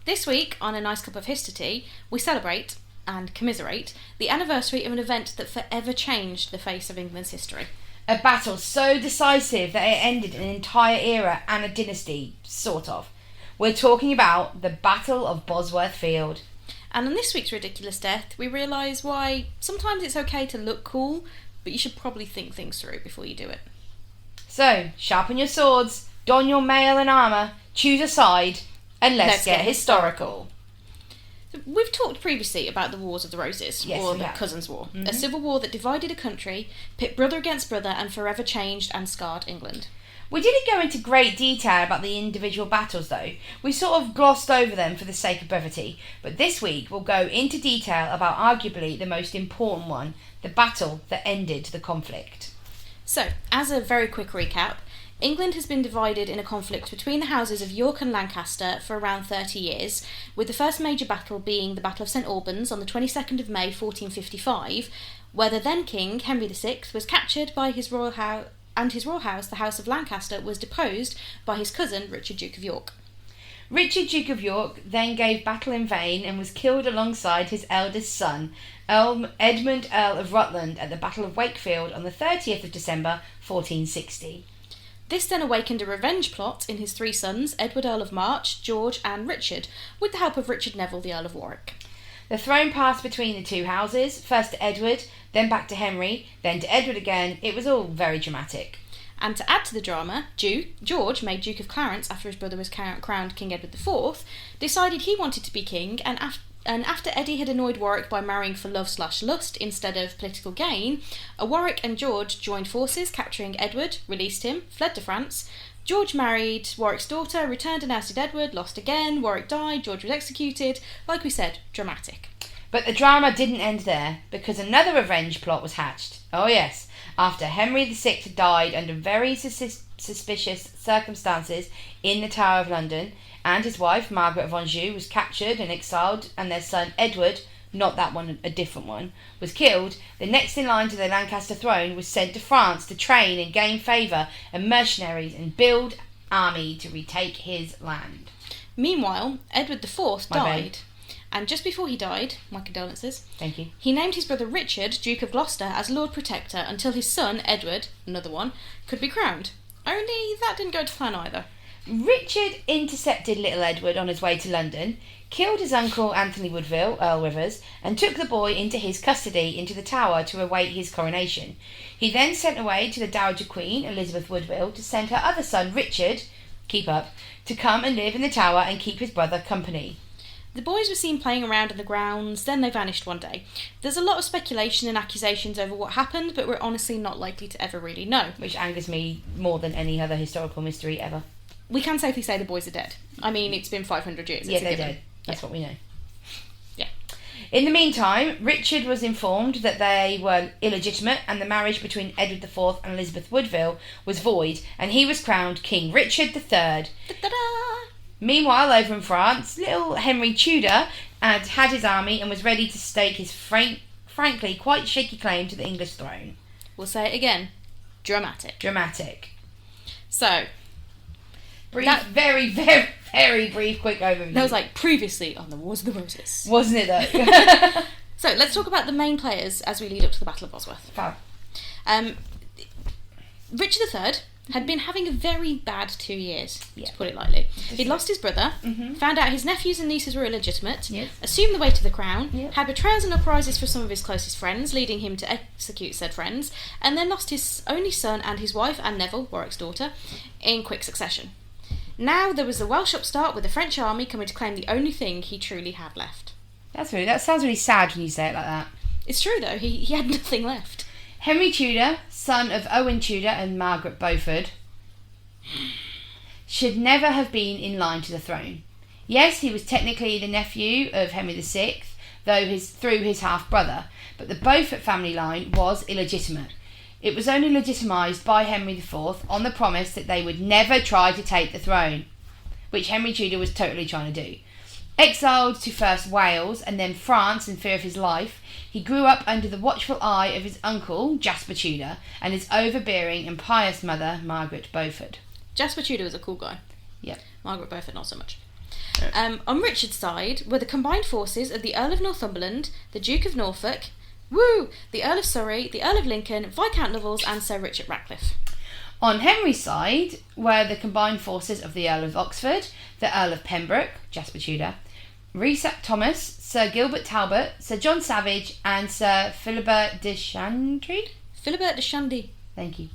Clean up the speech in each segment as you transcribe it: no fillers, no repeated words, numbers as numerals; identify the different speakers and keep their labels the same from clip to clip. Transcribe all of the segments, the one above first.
Speaker 1: This week, on A Nice Cup of History, we celebrate and commiserate the anniversary of an event that forever changed the face of England's history.
Speaker 2: A battle so decisive that it ended an entire era and a dynasty, sort of. We're talking about the Battle of Bosworth Field.
Speaker 1: And on this week's Ridiculous Death, we realise why sometimes it's okay to look cool, but you should probably think things through before you do it.
Speaker 2: So, sharpen your swords, don your mail and armour, choose a side, and let's get historical.
Speaker 1: So we've talked previously about the Wars of the Roses, or the Cousins' War, a civil war that divided a country, pit brother against brother, and forever changed and scarred England.
Speaker 2: We didn't go into great detail about the individual battles though. We sort of glossed over them for the sake of brevity, but this week we'll go into detail about arguably the most important one, the battle that ended the conflict.
Speaker 1: So, as a very quick recap, England has been divided in a conflict between the houses of York and Lancaster for around 30 years, with the first major battle being the Battle of St Albans on the 22nd of May 1455, where the then King, Henry VI, was captured by his royal house, and his royal house, the House of Lancaster, was deposed by his cousin, Richard, Duke of York.
Speaker 2: Richard, Duke of York, then gave battle in vain and was killed alongside his eldest son, Edmund, Earl of Rutland, at the Battle of Wakefield on the 30th of December 1460.
Speaker 1: This then awakened a revenge plot in his three sons, Edward, Earl of March, George and Richard, with the help of Richard Neville, the Earl of Warwick.
Speaker 2: The throne passed between the two houses, first to Edward, then back to Henry, then to Edward again. It was all very dramatic.
Speaker 1: And to add to the drama, George, made Duke of Clarence after his brother was crowned King Edward IV, decided he wanted to be king, and after Eddie had annoyed Warwick by marrying for love/lust instead of political gain, Warwick and George joined forces, capturing Edward, released him, fled to France. George married Warwick's daughter, returned and ousted Edward, lost again, Warwick died, George was executed. Like we said, dramatic.
Speaker 2: But the drama didn't end there, because another revenge plot was hatched. Oh yes, after Henry VI had died under very suspicious circumstances in the Tower of London, and his wife, Margaret of Anjou, was captured and exiled, and their son Edward, not that one, a different one, was killed, the next in line to the Lancaster throne was sent to France to train and gain favour and mercenaries and build army to retake his land.
Speaker 1: Meanwhile, Edward IV died, and just before he died, my condolences,
Speaker 2: thank you,
Speaker 1: he named his brother Richard, Duke of Gloucester, as Lord Protector until his son, Edward, another one, could be crowned. Only that didn't go to plan either.
Speaker 2: Richard intercepted little Edward on his way to London, killed his uncle Anthony Woodville, Earl Rivers, and took the boy into his custody into the Tower to await his coronation. He then sent away to the Dowager Queen, Elizabeth Woodville, to send her other son, Richard, to come and live in the Tower and keep his brother company.
Speaker 1: The boys were seen playing around in the grounds, then they vanished one day. There's a lot of speculation and accusations over what happened, but we're honestly not likely to ever really know.
Speaker 2: Which angers me more than any other historical mystery ever.
Speaker 1: We can safely say the boys are dead. I mean, it's been 500 years.
Speaker 2: Yeah, they're dead. That's what we know.
Speaker 1: Yeah.
Speaker 2: In the meantime, Richard was informed that they were illegitimate and the marriage between Edward IV and Elizabeth Woodville was void, and he was crowned King Richard III.
Speaker 1: Da-da-da!
Speaker 2: Meanwhile, over in France, little Henry Tudor had his army and was ready to stake his frankly quite shaky claim to the English throne.
Speaker 1: We'll say it again. Dramatic. So...
Speaker 2: very, very, very brief, quick overview.
Speaker 1: That was like previously on the Wars of the Roses.
Speaker 2: Wasn't it though?
Speaker 1: So let's talk about the main players as we lead up to the Battle of Bosworth.
Speaker 2: Fab.
Speaker 1: Richard III had been having a very bad 2 years, to put it lightly. He'd lost his brother, found out his nephews and nieces were illegitimate, assumed the way to the crown, had betrayals and uprisings for some of his closest friends, leading him to execute said friends, and then lost his only son and his wife, Anne Neville, Warwick's daughter, in quick succession. Now there was a Welsh upstart with the French army coming to claim the only thing he truly had left.
Speaker 2: That sounds really sad when you say it like that.
Speaker 1: It's true though, he had nothing left.
Speaker 2: Henry Tudor, son of Owen Tudor and Margaret Beaufort, should never have been in line to the throne. Yes, he was technically the nephew of Henry VI, through his half-brother, but the Beaufort family line was illegitimate. It was only legitimised by Henry IV on the promise that they would never try to take the throne, which Henry Tudor was totally trying to do. Exiled to first Wales and then France in fear of his life, he grew up under the watchful eye of his uncle, Jasper Tudor, and his overbearing and pious mother, Margaret Beaufort.
Speaker 1: Jasper Tudor was a cool guy.
Speaker 2: Yep.
Speaker 1: Margaret Beaufort, not so much. On Richard's side were the combined forces of the Earl of Northumberland, the Duke of Norfolk, the Earl of Surrey, the Earl of Lincoln, Viscount Lovells, and Sir Richard Ratcliffe.
Speaker 2: On Henry's side were the combined forces of the Earl of Oxford, the Earl of Pembroke, Jasper Tudor, Rhys ap Thomas, Sir Gilbert Talbot, Sir John Savage, and Sir Philibert de Chandy.
Speaker 1: Philibert de Chandy.
Speaker 2: Thank you.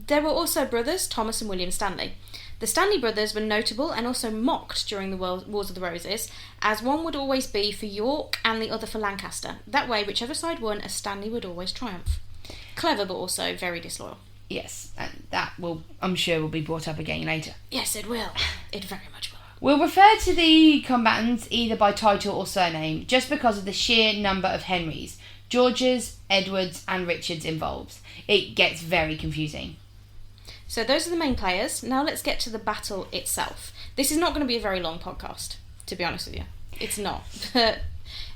Speaker 1: There were also brothers, Thomas and William Stanley. The Stanley brothers were notable and also mocked during the Wars of the Roses, as one would always be for York and the other for Lancaster. That way, whichever side won, a Stanley would always triumph. Clever, but also very disloyal.
Speaker 2: Yes, and that I'm sure will be brought up again later.
Speaker 1: Yes, it will. It very much will.
Speaker 2: We'll refer to the combatants either by title or surname, just because of the sheer number of Henrys, Georges, Edwards, and Richards involved. It gets very confusing.
Speaker 1: So those are the main players. Now let's get to the battle itself. This is not going to be a very long podcast, to be honest with you. It's not. But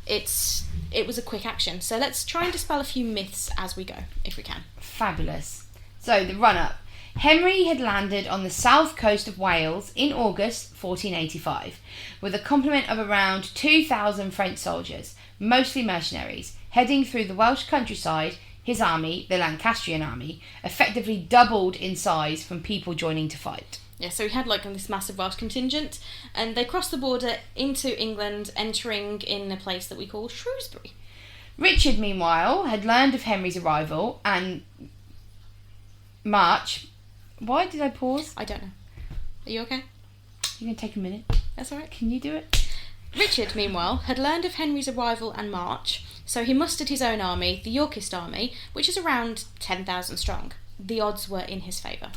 Speaker 1: it was a quick action. So let's try and dispel a few myths as we go, if we can.
Speaker 2: Fabulous. So the run-up. Henry had landed on the south coast of Wales in August 1485 with a complement of around 2,000 French soldiers, mostly mercenaries, heading through the Welsh countryside. His army, the Lancastrian army, effectively doubled in size from people joining to fight.
Speaker 1: Yeah, so he had this massive Welsh contingent, and they crossed the border into England, entering in a place that we call Shrewsbury.
Speaker 2: Richard, meanwhile, had learned of Henry's arrival and March. Why did I pause?
Speaker 1: I don't know. Are you okay?
Speaker 2: You're going to take a minute.
Speaker 1: That's all right.
Speaker 2: Can you do it?
Speaker 1: Richard, meanwhile, had learned of Henry's arrival and march, so he mustered his own army, the Yorkist army, which is around 10,000 strong. The odds were in his favour.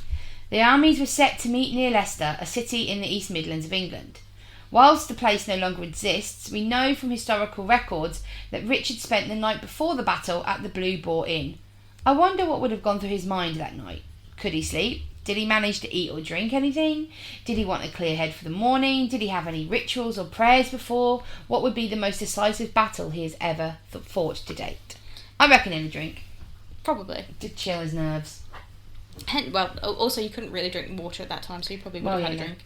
Speaker 2: The armies were set to meet near Leicester, a city in the East Midlands of England. Whilst the place no longer exists, we know from historical records that Richard spent the night before the battle at the Blue Boar Inn. I wonder what would have gone through his mind that night. Could he sleep? Did he manage to eat or drink anything? Did he want a clear head for the morning? Did he have any rituals or prayers before? What would be the most decisive battle he has ever fought to date? I reckon in a drink.
Speaker 1: Probably.
Speaker 2: To chill his nerves.
Speaker 1: Also you couldn't really drink water at that time, so you probably would have had a drink.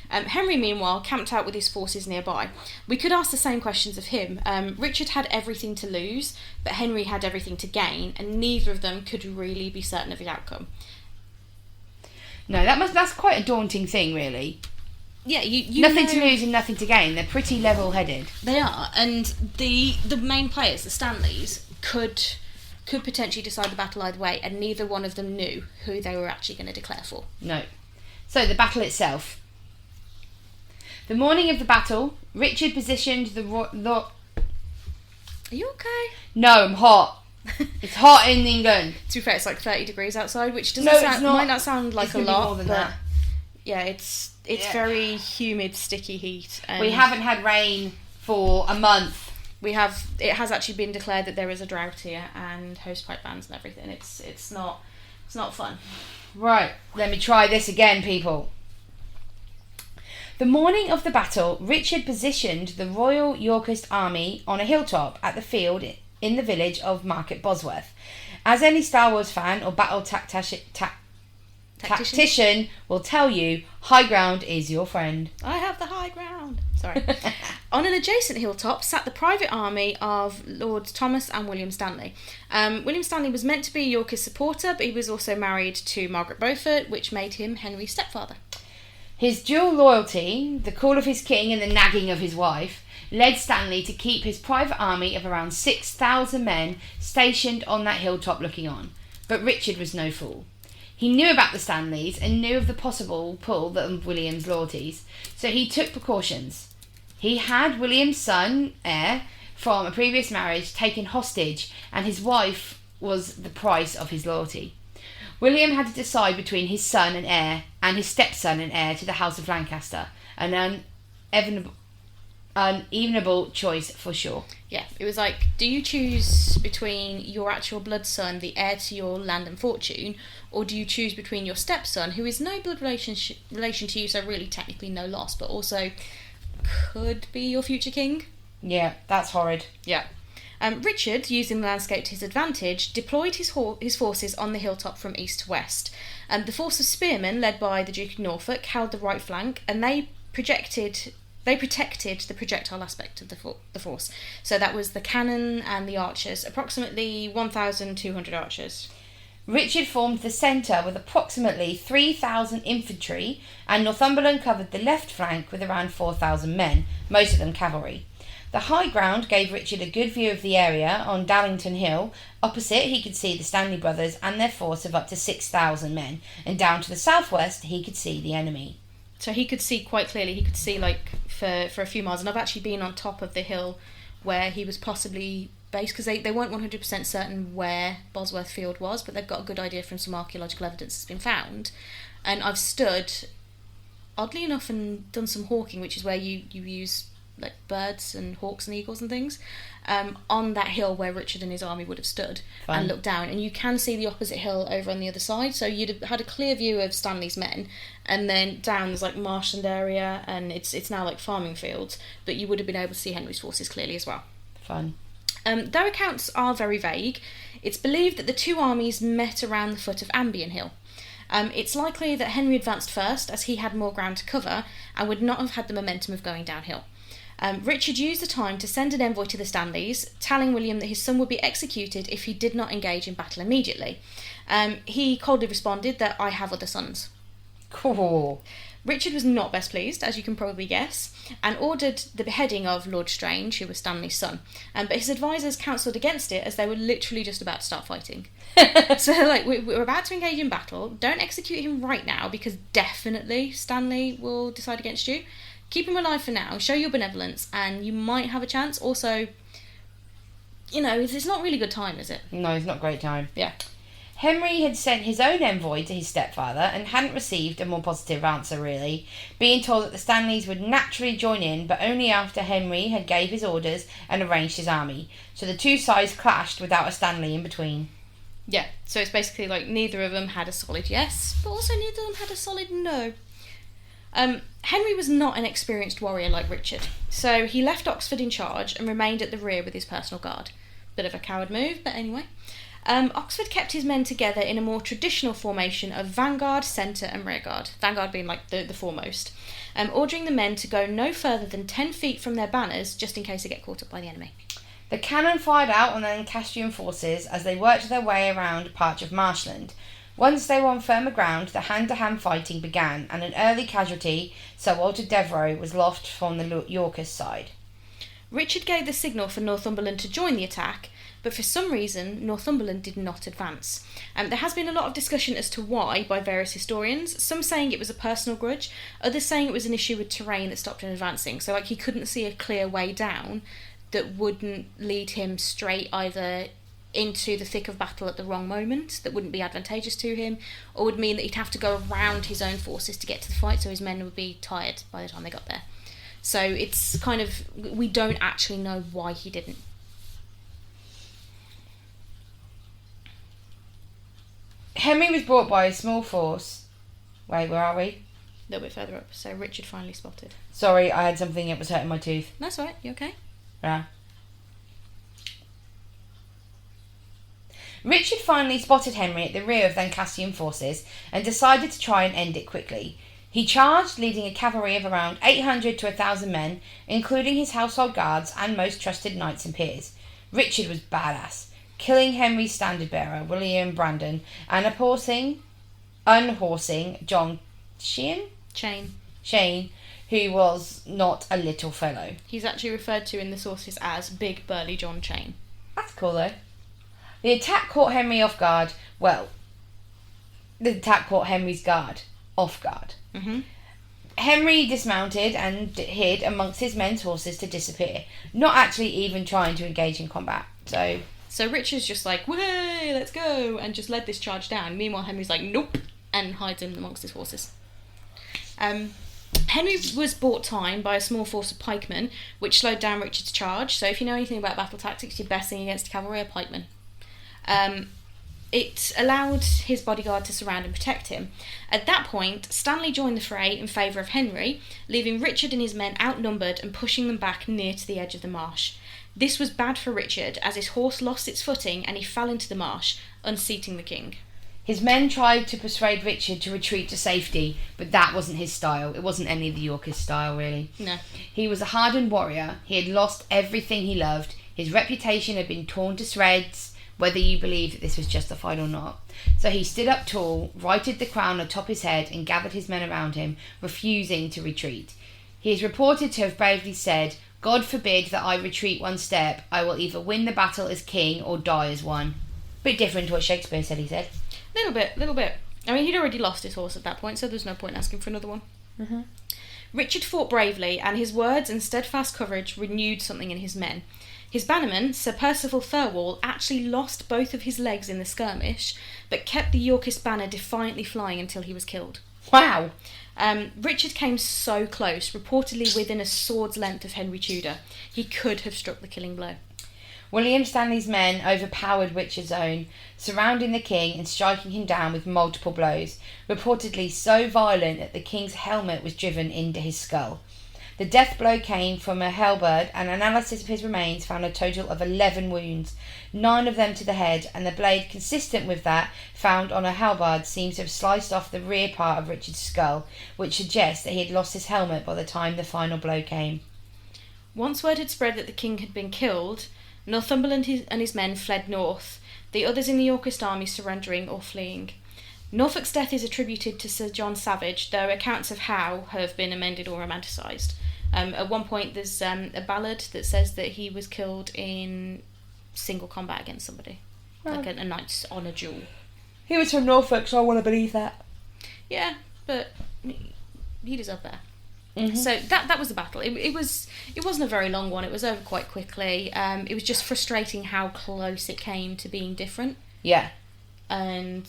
Speaker 1: Henry, meanwhile, camped out with his forces nearby. We could ask the same questions of him. Richard had everything to lose, but Henry had everything to gain, and neither of them could really be certain of the outcome.
Speaker 2: No, that's quite a daunting thing, really.
Speaker 1: Yeah, you
Speaker 2: nothing to lose and nothing to gain. They're pretty level-headed.
Speaker 1: They are, and the main players, the Stanleys, could potentially decide the battle either way, and neither one of them knew who they were actually going to declare for.
Speaker 2: No. So, the battle itself. The morning of the battle, Richard positioned the... Are
Speaker 1: you okay?
Speaker 2: No, I'm hot. It's hot in England.
Speaker 1: To be fair, it's 30 degrees outside, which
Speaker 2: might
Speaker 1: not sound like
Speaker 2: it's
Speaker 1: a lot,
Speaker 2: more than
Speaker 1: but
Speaker 2: that.
Speaker 1: Yeah, it's very humid, sticky heat. And
Speaker 2: we haven't had rain for a month.
Speaker 1: It has actually been declared that there is a drought here and hosepipe bans and everything. It's not fun.
Speaker 2: Right, let me try this again, people. The morning of the battle, Richard positioned the Royal Yorkist army on a hilltop at the field in the village of Market Bosworth. As any Star Wars fan or battle tactician will tell you, high ground is your friend.
Speaker 1: I have the high ground. Sorry. On an adjacent hilltop sat the private army of Lords Thomas and William Stanley. William Stanley was meant to be a Yorkist supporter, but he was also married to Margaret Beaufort, which made him Henry's stepfather.
Speaker 2: His dual loyalty, the call of his king and the nagging of his wife, led Stanley to keep his private army of around 6,000 men stationed on that hilltop looking on. But Richard was no fool. He knew about the Stanleys and knew of the possible pull of William's loyalties, so he took precautions. He had William's son, heir, from a previous marriage taken hostage, and his wife was the price of his loyalty. William had to decide between his son and heir and his stepson and heir to the House of Lancaster, an unevenable choice for sure.
Speaker 1: Yeah, it was do you choose between your actual blood son, the heir to your land and fortune, or do you choose between your stepson, who is no blood relation to you, so really technically no loss, but also could be your future king?
Speaker 2: Yeah, that's horrid.
Speaker 1: Yeah. Richard, using the landscape to his advantage, deployed his forces on the hilltop from east to west. The force of spearmen, led by the Duke of Norfolk, held the right flank, and they protected the projectile aspect of the force. So that was the cannon and the archers, approximately 1,200 archers.
Speaker 2: Richard formed the centre with approximately 3,000 infantry, and Northumberland covered the left flank with around 4,000 men, most of them cavalry. The high ground gave Richard a good view of the area on Dallington Hill. Opposite, he could see the Stanley brothers and their force of up to 6,000 men, and down to the southwest, he could see the enemy.
Speaker 1: So he could see quite clearly. He could see for a few miles, and I've actually been on top of the hill where he was possibly based, because they weren't 100% certain where Bosworth Field was, but they've got a good idea from some archaeological evidence that's been found. And I've stood, oddly enough, and done some hawking, which is where you use like birds and hawks and eagles and things, on that hill where Richard and his army would have stood. Fun. And looked down, and you can see the opposite hill over on the other side, so you'd have had a clear view of Stanley's men, and then down there's like marshland area, and it's now like farming fields, but you would have been able to see Henry's forces clearly as well.
Speaker 2: Fun.
Speaker 1: Their accounts are very vague. It's believed that the two armies met around the foot of Ambion Hill. It's likely that Henry advanced first, as he had more ground to cover and would not have had the momentum of going downhill. Richard used the time to send an envoy to the Stanleys, telling William that his son would be executed if he did not engage in battle immediately. He coldly responded that I have other sons.
Speaker 2: Cool.
Speaker 1: Richard was not best pleased, as you can probably guess, and ordered the beheading of Lord Strange, who was Stanley's son. But his advisors counselled against it, as they were literally just about to start fighting. So, we're about to engage in battle. Don't execute him right now, because definitely Stanley will decide against you. Keep him alive for now, show your benevolence, and you might have a chance. Also, it's not really good time, is it?
Speaker 2: No, it's not a great time.
Speaker 1: Yeah.
Speaker 2: Henry had sent his own envoy to his stepfather and hadn't received a more positive answer, really, being told that the Stanleys would naturally join in, but only after Henry had gave his orders and arranged his army. So the two sides clashed without a Stanley in between.
Speaker 1: Yeah, so it's basically like neither of them had a solid yes, but also neither of them had a solid no. Henry was not an experienced warrior like Richard, so he left Oxford in charge and remained at the rear with his personal guard. Bit of a coward move, but anyway. Oxford kept his men together in a more traditional formation of vanguard, centre and rearguard, vanguard being like the foremost, ordering the men to go no further than 10 feet from their banners just in case they get caught up by the enemy.
Speaker 2: The cannon fired out on the Lancastrian forces as they worked their way around a patch of marshland. Once they were on firmer ground, the hand-to-hand fighting began, and an early casualty, Sir Walter Devereux, was lost from the Yorkist side.
Speaker 1: Richard gave the signal for Northumberland to join the attack, but for some reason Northumberland did not advance. There has been a lot of discussion as to why by various historians, some saying it was a personal grudge, others saying it was an issue with terrain that stopped him advancing, so he couldn't see a clear way down that wouldn't lead him straight either into the thick of battle at the wrong moment, that wouldn't be advantageous to him, or would mean that he'd have to go around his own forces to get to the fight, so his men would be tired by the time they got there. So it's kind of, we don't actually know why he didn't.
Speaker 2: Henry was brought by a small force. Wait, where are we?
Speaker 1: A little bit further up. So Richard finally spotted.
Speaker 2: Sorry, I had something that was hurting my tooth.
Speaker 1: That's all right. You okay?
Speaker 2: Yeah. Richard finally spotted Henry at the rear of the Lancastrian forces and decided to try and end it quickly. He charged, leading a cavalry of around 800 to 1,000 men, including his household guards and most trusted knights and peers. Richard was badass, killing Henry's standard-bearer, William Brandon, and unhorsing John Cheyne, who was not a little fellow.
Speaker 1: He's actually referred to in the sources as Big Burly John Cheyne.
Speaker 2: That's cool, though. The attack caught Henry off guard. Well, the attack caught Henry's guard off guard.
Speaker 1: Mm-hmm.
Speaker 2: Henry dismounted and hid amongst his men's horses to disappear, not actually even trying to engage in combat. So
Speaker 1: Richard's just like, "Way, let's go," and just led this charge down. Meanwhile, Henry's like, "Nope," and hides in amongst his horses. Henry was bought time by a small force of pikemen, which slowed down Richard's charge. So if you know anything about battle tactics, your best thing against cavalry are pikemen. It allowed his bodyguard to surround and protect him. At that point, Stanley joined the fray in favour of Henry, leaving Richard and his men outnumbered and pushing them back near to the edge of the marsh. This was bad for Richard, as his horse lost its footing and he fell into the marsh, unseating the king.
Speaker 2: His men tried to persuade Richard to retreat to safety, but that wasn't his style. It wasn't any of the Yorkist style, really.
Speaker 1: No.
Speaker 2: He was a hardened warrior. He had lost everything he loved. His reputation had been torn to shreds, whether you believe that this was justified or not. So he stood up tall, righted the crown atop his head, and gathered his men around him, refusing to retreat. He is reported to have bravely said, "God forbid that I retreat one step. I will either win the battle as king or die as one." Bit different to what Shakespeare said he said.
Speaker 1: Little bit. I mean, he'd already lost his horse at that point, so there's no point asking for another one.
Speaker 2: Mm-hmm.
Speaker 1: Richard fought bravely, and his words and steadfast courage renewed something in his men. His bannerman, Sir Percival Thirlwall, actually lost both of his legs in the skirmish, but kept the Yorkist banner defiantly flying until he was killed.
Speaker 2: Wow!
Speaker 1: Richard came so close, reportedly within a sword's length of Henry Tudor. He could have struck the killing blow.
Speaker 2: William Stanley's men overpowered Richard's own, surrounding the king and striking him down with multiple blows, reportedly so violent that the king's helmet was driven into his skull. The death blow came from a halberd, and analysis of his remains found a total of 11 wounds, 9 of them to the head, and the blade consistent with that found on a halberd seems to have sliced off the rear part of Richard's skull, which suggests that he had lost his helmet by the time the final blow came.
Speaker 1: Once word had spread that the king had been killed, Northumberland and his men fled north, the others in the Yorkist army surrendering or fleeing. Norfolk's death is attributed to Sir John Savage, though accounts of how have been amended or romanticised. At one point there's a ballad that says that he was killed in single combat against somebody, like a knight's honour duel.
Speaker 2: He was from Norfolk, so I want to believe that.
Speaker 1: Yeah, but he deserved better.
Speaker 2: Mm-hmm.
Speaker 1: So that was the battle. It wasn't a very long one. It was over quite quickly. It was just frustrating how close it came to being different.
Speaker 2: Yeah.
Speaker 1: And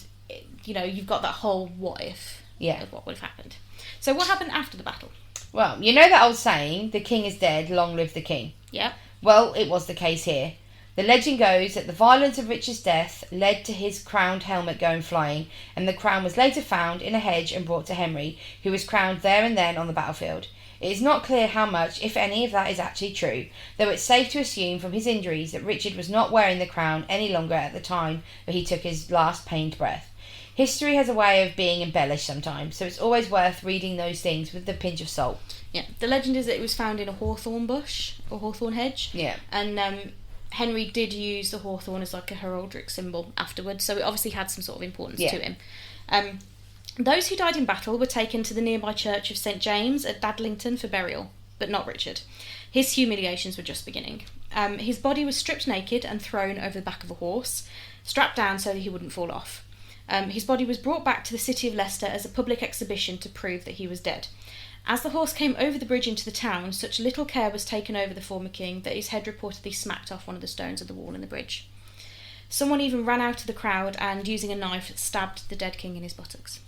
Speaker 1: you've got that whole what if of what would have happened. So what happened after the battle?
Speaker 2: Well, you know that old saying, "The king is dead, long live the king."
Speaker 1: Yeah.
Speaker 2: Well, it was the case here. The legend goes that the violence of Richard's death led to his crowned helmet going flying, and the crown was later found in a hedge and brought to Henry, who was crowned there and then on the battlefield. It is not clear how much, if any, of that is actually true, though it's safe to assume from his injuries that Richard was not wearing the crown any longer at the time that he took his last pained breath. History has a way of being embellished sometimes, so it's always worth reading those things with a pinch of salt.
Speaker 1: Yeah, the legend is that it was found in a hawthorn bush, or hawthorn hedge.
Speaker 2: Yeah.
Speaker 1: And Henry did use the hawthorn as like a heraldic symbol afterwards, so it obviously had some sort of importance to him. Those who died in battle were taken to the nearby church of St James at Dadlington for burial, but not Richard. His humiliations were just beginning. His body was stripped naked and thrown over the back of a horse, strapped down so that he wouldn't fall off. His body was brought back to the city of Leicester as a public exhibition to prove that he was dead. As the horse came over the bridge into the town, such little care was taken over the former king that his head reportedly smacked off one of the stones of the wall in the bridge. Someone even ran out of the crowd and, using a knife, stabbed the dead king in his buttocks.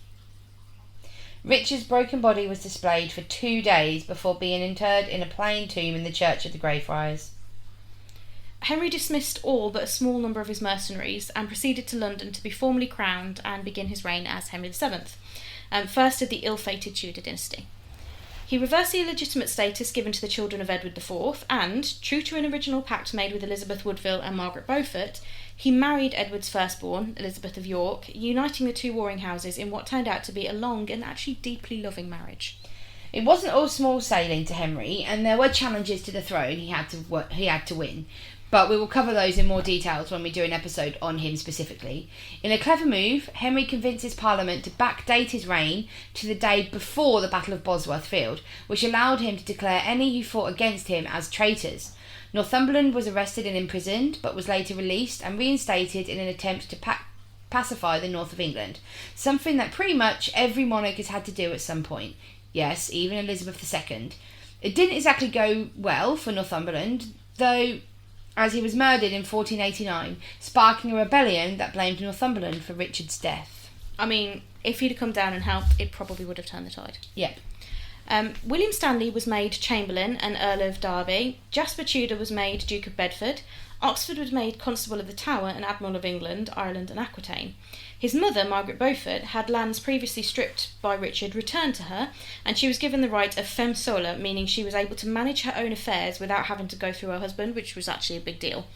Speaker 2: Richard's broken body was displayed for 2 days before being interred in a plain tomb in the Church of the Greyfriars.
Speaker 1: Henry dismissed all but a small number of his mercenaries and proceeded to London to be formally crowned and begin his reign as Henry VII, first of the ill-fated Tudor dynasty. He reversed the illegitimate status given to the children of Edward IV and, true to an original pact made with Elizabeth Woodville and Margaret Beaufort, he married Edward's firstborn, Elizabeth of York, uniting the two warring houses in what turned out to be a long and actually deeply loving marriage.
Speaker 2: It wasn't all small sailing to Henry, and there were challenges to the throne he had to win. But we will cover those in more details when we do an episode on him specifically. In a clever move, Henry convinces Parliament to backdate his reign to the day before the Battle of Bosworth field, which allowed him to declare any who fought against him as traitors. Northumberland was arrested and imprisoned, but was later released and reinstated in an attempt to pacify the north of England, something that pretty much every monarch has had to do at some point. Yes, even Elizabeth II. It didn't exactly go well for Northumberland, though, as he was murdered in 1489, sparking a rebellion that blamed Northumberland for Richard's death.
Speaker 1: I mean, if he'd have come down and helped, it probably would have turned the tide.
Speaker 2: Yep.
Speaker 1: William Stanley was made Chamberlain and Earl of Derby. Jasper Tudor was made Duke of Bedford. Oxford was made Constable of the Tower and Admiral of England, Ireland and Aquitaine. His mother, Margaret Beaufort, had lands previously stripped by Richard returned to her, and she was given the right of femme sole, meaning she was able to manage her own affairs without having to go through her husband, which was actually a big deal.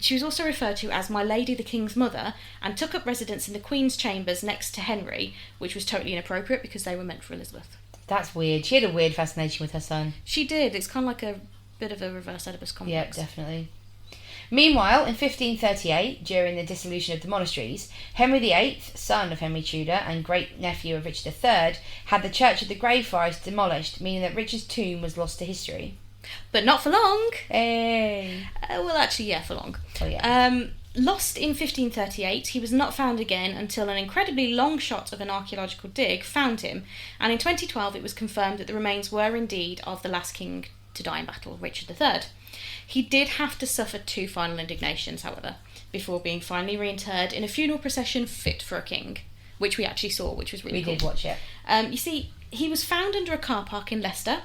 Speaker 1: She was also referred to as My Lady the King's Mother, and took up residence in the Queen's chambers next to Henry, which was totally inappropriate because they were meant for Elizabeth.
Speaker 2: That's weird. She had a weird fascination with her son.
Speaker 1: She did. It's kind of like a bit of a reverse Oedipus complex.
Speaker 2: Yep, definitely. Meanwhile, in 1538, during the dissolution of the monasteries, Henry VIII, son of Henry Tudor and great-nephew of Richard III, had the Church of the Grey Friars demolished, meaning that Richard's tomb was lost to history.
Speaker 1: But not for long.
Speaker 2: Hey.
Speaker 1: Well, actually, yeah, for long.
Speaker 2: Oh, yeah.
Speaker 1: Lost in 1538, he was not found again until an incredibly long shot of an archaeological dig found him, and in 2012 it was confirmed that the remains were indeed of the last king to die in battle, Richard III. He did have to suffer 2 final indignations, however, before being finally reinterred in a funeral procession fit for a king, which we actually saw, which was really cool.
Speaker 2: We did watch it.
Speaker 1: You see, he was found under a car park in Leicester,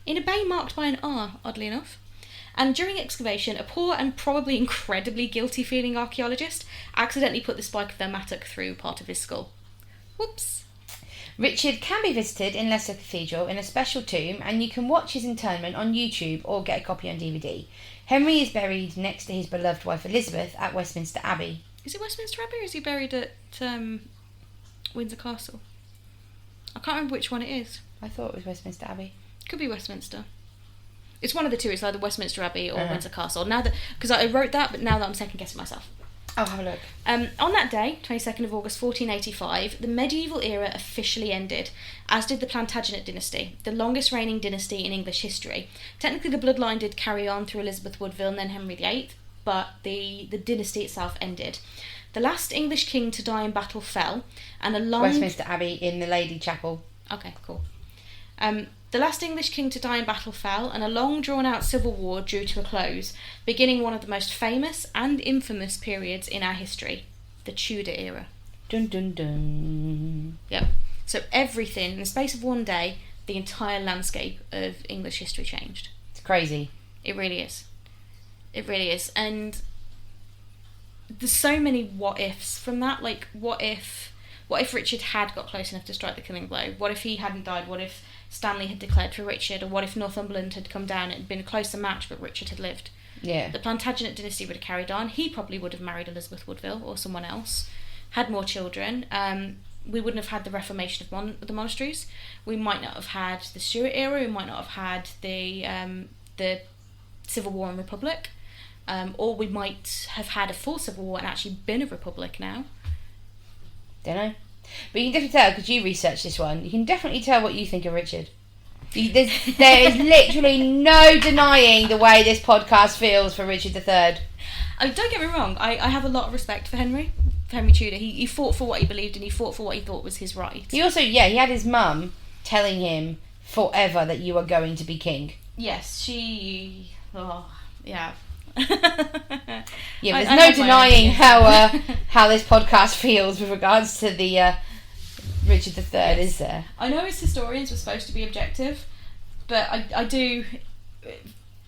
Speaker 1: in a bay marked by an R, oddly enough. And during excavation, a poor and probably incredibly guilty-feeling archaeologist accidentally put the spike of their mattock through part of his skull. Whoops.
Speaker 2: Richard can be visited in Leicester Cathedral in a special tomb, and you can watch his interment on YouTube or get a copy on DVD. Henry is buried next to his beloved wife Elizabeth at Westminster Abbey.
Speaker 1: Is it Westminster Abbey, or is he buried at Windsor Castle? I can't remember which one it is.
Speaker 2: I thought it was Westminster Abbey.
Speaker 1: Could be Westminster. It's one of the two. It's either Westminster Abbey or Windsor Castle. Now that, because I wrote that, but now that I'm second guessing myself.
Speaker 2: I'll have a look.
Speaker 1: On that day, 22nd of August 1485, the medieval era officially ended, as did the Plantagenet dynasty, the longest reigning dynasty in English history. Technically, the bloodline did carry on through Elizabeth Woodville and then Henry VIII, but the dynasty itself ended. The last English king to die in battle fell, and a long...
Speaker 2: Westminster Abbey in the Lady Chapel.
Speaker 1: Okay, cool. The last English king to die in battle fell, and a long drawn-out civil war drew to a close, beginning one of the most famous and infamous periods in our history, the Tudor era.
Speaker 2: Dun dun dun.
Speaker 1: Yep. So everything, in the space of one day, the entire landscape of English history changed.
Speaker 2: It's crazy.
Speaker 1: It really is. It really is. And there's so many what-ifs from that. Like, what if Richard had got close enough to strike the killing blow? What if he hadn't died? What if Stanley had declared for Richard? Or what if Northumberland had come down? It had been a closer match, but Richard had lived.
Speaker 2: Yeah.
Speaker 1: The Plantagenet dynasty would have carried on. He probably would have married Elizabeth Woodville or someone else, had more children. We wouldn't have had the Reformation of the monasteries. We might not have had the Stuart era. We might not have had the Civil War and Republic. Or we might have had a full Civil War and actually been a republic now.
Speaker 2: Don't know. But you can definitely tell, because you researched this one, you can definitely tell what you think of Richard. There is literally no denying the way this podcast feels for Richard III.
Speaker 1: Don't get me wrong, I have a lot of respect for Henry Tudor. He fought for what he believed, and he fought for what he thought was his right.
Speaker 2: He also, he had his mum telling him forever that you are going to be king.
Speaker 1: Yes, she... Oh, yeah.
Speaker 2: Yeah, there's no denying how this podcast feels with regards to the Richard III, yes. Is there?
Speaker 1: I know as historians we're supposed to be objective, but I do,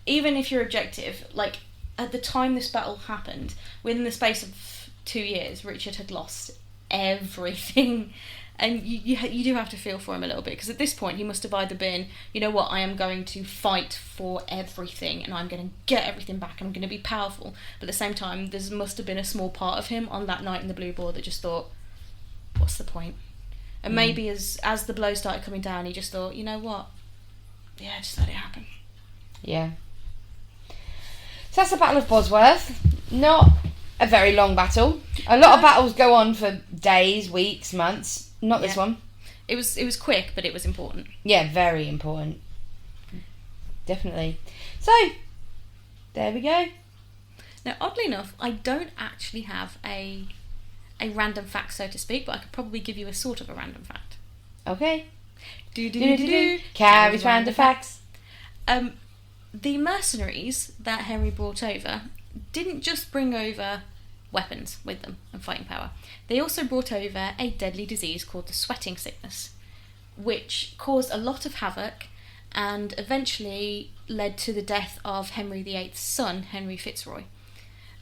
Speaker 1: even if you're objective, like, at the time this battle happened, within the space of 2 years, Richard had lost everything. And you do have to feel for him a little bit, because at this point he must have either been, you know what, I am going to fight for everything and I'm going to get everything back and I'm going to be powerful. But at the same time, there must have been a small part of him on that night in the Blue Boar that just thought, what's the point? And maybe as the blows started coming down, he just thought, you know what, yeah, just let it happen.
Speaker 2: Yeah. So that's the Battle of Bosworth. Not a very long battle. A lot of battles go on for days, weeks, months. Not this one.
Speaker 1: It was quick, but it was important.
Speaker 2: Yeah, very important. Definitely. So, there we go.
Speaker 1: Now, oddly enough, I don't actually have a random fact, so to speak, but I could probably give you a sort of a random fact.
Speaker 2: Okay.
Speaker 1: Do.
Speaker 2: Carries random facts.
Speaker 1: The mercenaries that Henry brought over didn't just bring over weapons with them and fighting power. They also brought over a deadly disease called the sweating sickness, which caused a lot of havoc and eventually led to the death of Henry VIII's son, Henry Fitzroy.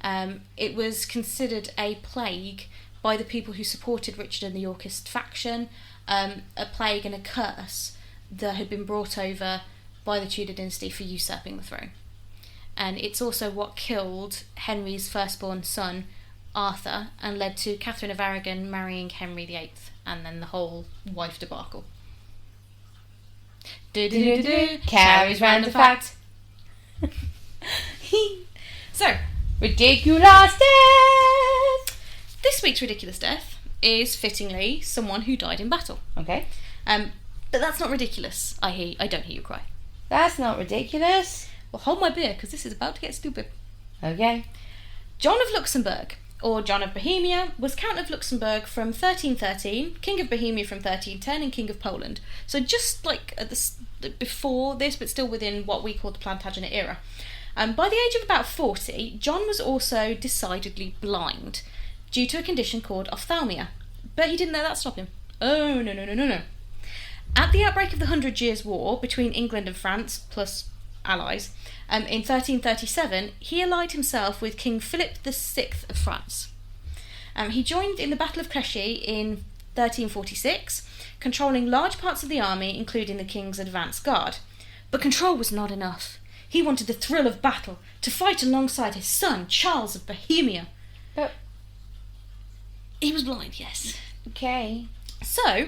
Speaker 1: It was considered a plague by the people who supported Richard and the Yorkist faction, a plague and a curse that had been brought over by the Tudor dynasty for usurping the throne. and it's also what killed Henry's firstborn son, Arthur, and led to Catherine of Aragon marrying Henry VIII, and then the whole wife debacle.
Speaker 2: Carries round the fact.
Speaker 1: So,
Speaker 2: ridiculous death.
Speaker 1: This week's ridiculous death is fittingly someone who died in battle.
Speaker 2: Okay.
Speaker 1: But that's not ridiculous. I don't hear you cry.
Speaker 2: That's not ridiculous.
Speaker 1: Well, hold my beer, because this is about to get stupid.
Speaker 2: Okay.
Speaker 1: John of Luxembourg, or John of Bohemia, was Count of Luxembourg from 1313, King of Bohemia from 1310, and King of Poland. So just like before this, but still within what we call the Plantagenet era. By the age of about 40, John was also decidedly blind, due to a condition called ophthalmia. But he didn't let that stop him. Oh, no. At the outbreak of the 100 Years' War between England and France, plus allies, in 1337, he allied himself with King Philip VI of France. He joined in the Battle of Crécy in 1346, controlling large parts of the army, including the King's advance guard. But control was not enough. He wanted the thrill of battle, to fight alongside his son, Charles of Bohemia.
Speaker 2: But
Speaker 1: he was blind, yes.
Speaker 2: Okay.
Speaker 1: So,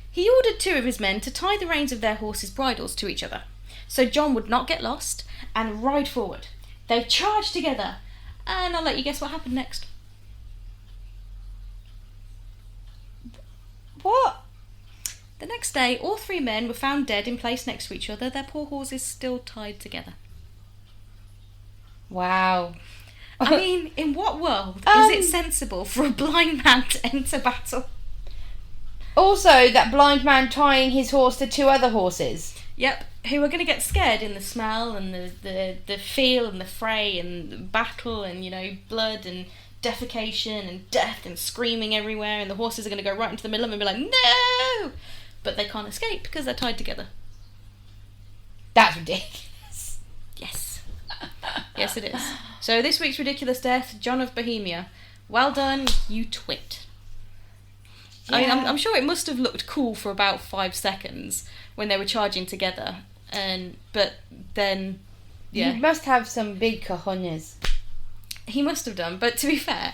Speaker 1: he ordered 2 of his men to tie the reins of their horses' bridles to each other, so John would not get lost, and ride forward. They charged together, and I'll let you guess what happened next.
Speaker 2: What?
Speaker 1: The next day, all 3 men were found dead in place next to each other, their poor horses still tied together.
Speaker 2: Wow.
Speaker 1: I mean, in what world is it sensible for a blind man to enter battle?
Speaker 2: Also, that blind man tying his horse to 2 other horses.
Speaker 1: Yep, who are going to get scared in the smell and the feel and the fray and the battle and, blood and defecation and death and screaming everywhere, and the horses are going to go right into the middle of them and be like, no! But they can't escape because they're tied together.
Speaker 2: That's ridiculous.
Speaker 1: Yes. Yes, it is. So this week's ridiculous death, John of Bohemia. Well done, you twit. Yeah. I mean, I'm sure it must have looked cool for about 5 seconds when they were charging together, but then, yeah.
Speaker 2: You must have some big cojones.
Speaker 1: He must have done, but to be fair...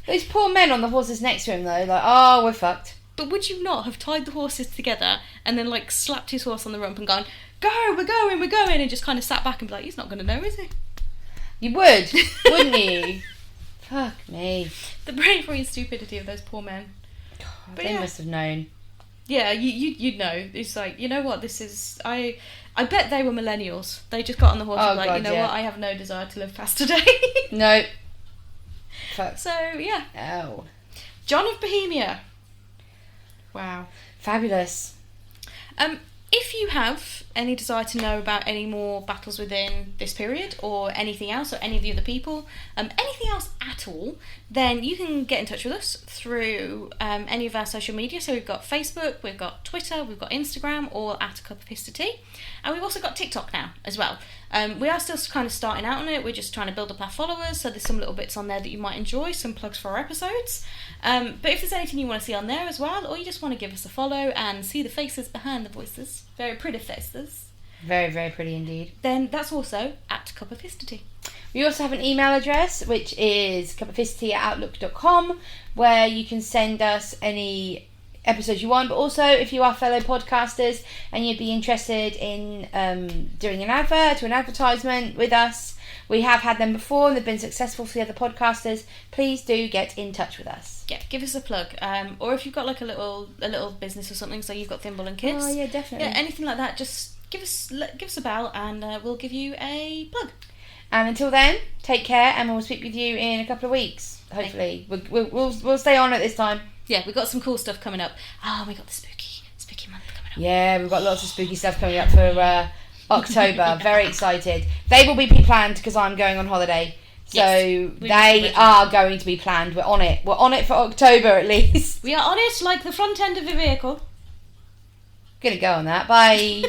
Speaker 2: Those poor men on the horses next to him, though, like, oh, we're fucked.
Speaker 1: But would you not have tied the horses together and then, slapped his horse on the rump and gone, go, we're going, and just kind of sat back and be like, he's not going to know, is he?
Speaker 2: You would, wouldn't you? Fuck me.
Speaker 1: The bravery and stupidity of those poor men.
Speaker 2: God, they must have known.
Speaker 1: Yeah, you'd know. It's like, you know what, this is... I bet they were millennials. They just got on the horse and were like, what, I have no desire to live past today.
Speaker 2: No. Fuck.
Speaker 1: So, yeah.
Speaker 2: Oh.
Speaker 1: John of Bohemia. Wow.
Speaker 2: Fabulous.
Speaker 1: If you have any desire to know about any more battles within this period, or anything else, or any of the other people, anything else at all, then you can get in touch with us through any of our social media. So we've got Facebook, we've got Twitter, we've got Instagram, all at A Cup of History Tea. And we've also got TikTok now as well. We are still kind of starting out on it. We're just trying to build up our followers, so there's some little bits on there that you might enjoy, some plugs for our episodes. But if there's anything you want to see on there as well, or you just want to give us a follow and see the faces behind the voices, very pretty faces.
Speaker 2: Very, very pretty indeed.
Speaker 1: Then that's also at Cup of History.
Speaker 2: We also have an email address, which is cupofhistory@outlook.com, where you can send us any episodes you want, but also if you are fellow podcasters and you'd be interested in doing an advert or an advertisement with us, we have had them before and they've been successful for the other podcasters. Please do get in touch with us.
Speaker 1: Yeah, give us a plug, or if you've got a little business or something, so you've got Thimble and Kids.
Speaker 2: Oh yeah, definitely.
Speaker 1: Yeah, anything like that, just give us a bell and we'll give you a plug.
Speaker 2: And until then, take care, and we'll speak with you in a couple of weeks. Hopefully, we'll stay on at this time.
Speaker 1: Yeah, we've got some cool stuff coming up. We got the spooky month coming up.
Speaker 2: Yeah, we've got lots of spooky stuff coming up for October. Very excited. They will be planned because I'm going on holiday. So yes, they are going to be planned. We're on it. We're on it for October at least.
Speaker 1: We are on it like the front end of a vehicle.
Speaker 2: Gonna go on that. Bye.